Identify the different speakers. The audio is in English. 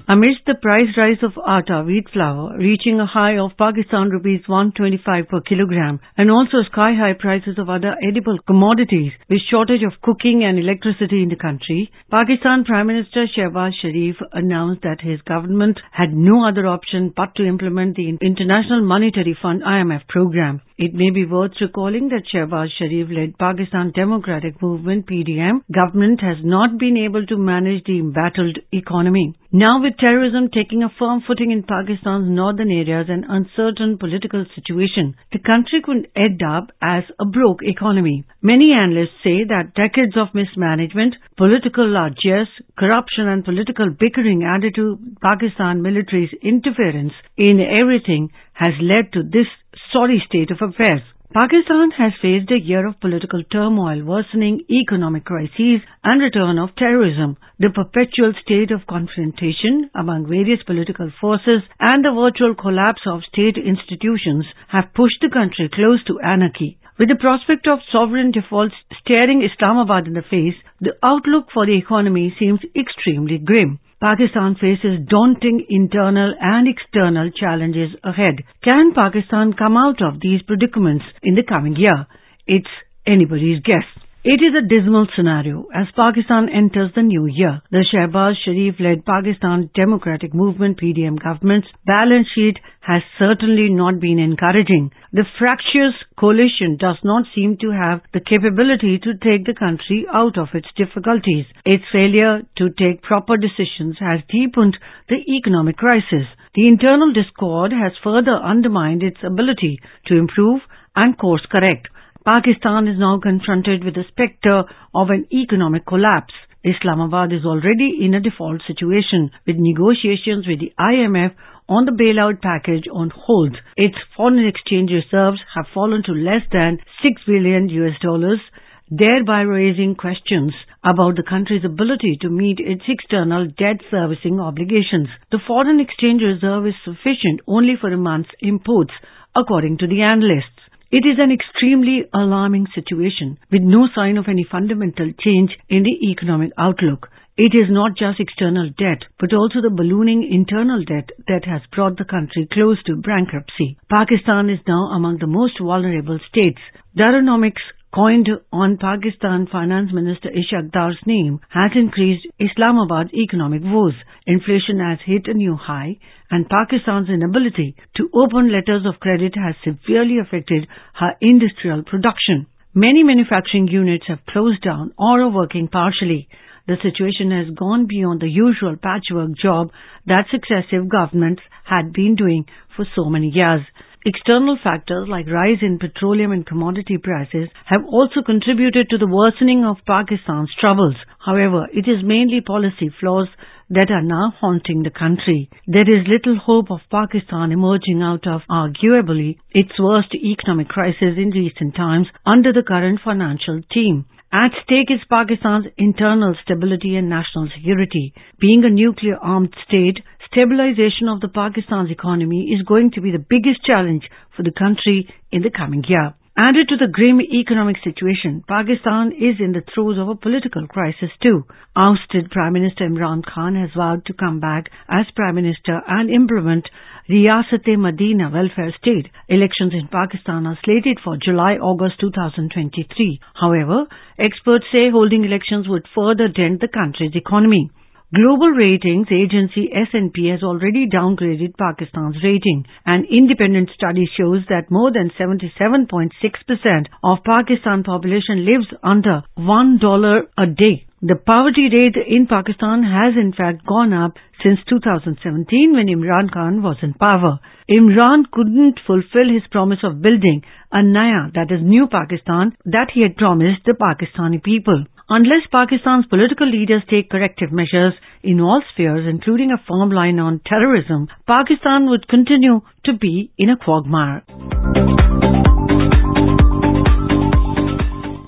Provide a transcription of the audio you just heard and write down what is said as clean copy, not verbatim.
Speaker 1: Amidst the price rise of atta, wheat flour, reaching a high of Pakistan rupees 125 per kilogram, and also sky-high prices of other edible commodities, with shortage of cooking and electricity in the country, Pakistan Prime Minister Shehbaz Sharif announced that his government had no other option but to implement the International Monetary Fund IMF program. It may be worth recalling that Shehbaz Sharif-led Pakistan Democratic Movement (PDM) government has not been able to manage the embattled economy. Now, with terrorism taking a firm footing in Pakistan's northern areas and uncertain political situation, the country could end up as a broke economy. Many analysts say that decades of mismanagement, political largesse, corruption and political bickering added to Pakistan military's interference in everything has led to this sorry state of affairs. Pakistan has faced a year of political turmoil, worsening economic crises and return of terrorism. The perpetual state of confrontation among various political forces and the virtual collapse of state institutions have pushed the country close to anarchy. With the prospect of sovereign default staring Islamabad in the face, the outlook for the economy seems extremely grim. Pakistan faces daunting internal and external challenges ahead. Can Pakistan come out of these predicaments in the coming year? It's anybody's guess. It is a dismal scenario as Pakistan enters the new year. The Shehbaz Sharif-led Pakistan Democratic Movement (PDM) government's balance sheet has certainly not been encouraging. The fractious coalition does not seem to have the capability to take the country out of its difficulties. Its failure to take proper decisions has deepened the economic crisis. The internal discord has further undermined its ability to improve and course correct. Pakistan is now confronted with the spectre of an economic collapse. Islamabad is already in a default situation, with negotiations with the IMF on the bailout package on hold. Its foreign exchange reserves have fallen to less than $6 billion, thereby raising questions about the country's ability to meet its external debt servicing obligations. The foreign exchange reserve is sufficient only for a month's imports, according to the analysts. It is an extremely alarming situation with no sign of any fundamental change in the economic outlook. It is not just external debt, but also the ballooning internal debt that has brought the country close to bankruptcy. Pakistan is now among the most vulnerable states. Daronomics, coined on Pakistan Finance Minister Ishaq Dar's name, has increased Islamabad's economic woes. Inflation has hit a new high, and Pakistan's inability to open letters of credit has severely affected her industrial production. Many manufacturing units have closed down or are working partially. The situation has gone beyond the usual patchwork job that successive governments had been doing for so many years. External factors like rise in petroleum and commodity prices have also contributed to the worsening of Pakistan's troubles. However, it is mainly policy flaws that are now haunting the country. There is little hope of Pakistan emerging out of arguably its worst economic crisis in recent times under the current financial team. At stake is Pakistan's internal stability and national security. Being a nuclear-armed state, stabilization of the Pakistan's economy is going to be the biggest challenge for the country in the coming year. Added to the grim economic situation, Pakistan is in the throes of a political crisis too. Ousted Prime Minister Imran Khan has vowed to come back as Prime Minister and implement Riyasat-e-Madina welfare state. Elections in Pakistan are slated for July-August 2023. However, experts say holding elections would further dent the country's economy. Global ratings agency S&P has already downgraded Pakistan's rating. An independent study shows that more than 77.6% of Pakistan population lives under $1 a day. The poverty rate in Pakistan has in fact gone up since 2017 when Imran Khan was in power. Imran couldn't fulfill his promise of building a Naya, that is new Pakistan, that he had promised the Pakistani people. Unless Pakistan's political leaders take corrective measures in all spheres, including a firm line on terrorism, Pakistan would continue to be in a quagmire.